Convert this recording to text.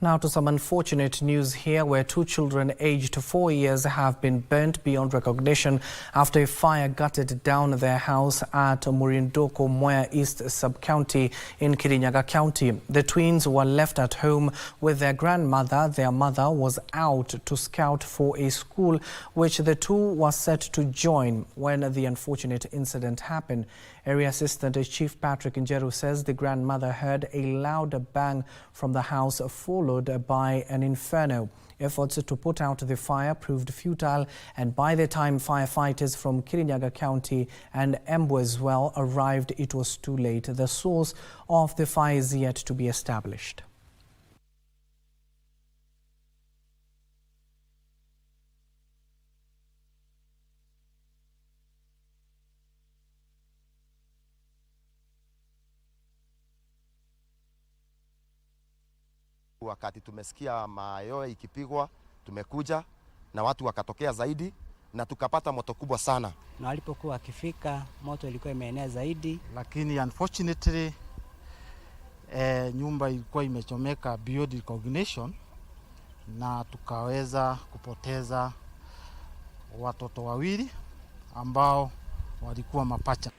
Now to some unfortunate news here, where 2 children aged 4 years have been burnt beyond recognition after a fire gutted down their house at Murinduko, Mwea East Sub County in Kirinyaga County. The twins were left at home with their grandmother. Their mother was out to scout for a school which the two were set to join when the unfortunate incident happened. Area Assistant Chief Patrick Njeru says the grandmother heard a loud bang from the house, followed by an inferno. Efforts to put out the fire proved futile, and by the time firefighters from Kirinyaga County and Embu as well arrived, it was too late. The source of the fire is yet to be established. Wakati tumesikia mayowe ikipigwa, tumekuja na watu wakatokea zaidi na tukapata moto kubwa sana. Na walipokuwa wakifika, moto ilikuwa imeenea zaidi, lakini unfortunately nyumba ilikuwa imechomeka beyond recognition na tukaweza kupoteza watoto wawili ambao walikuwa mapacha.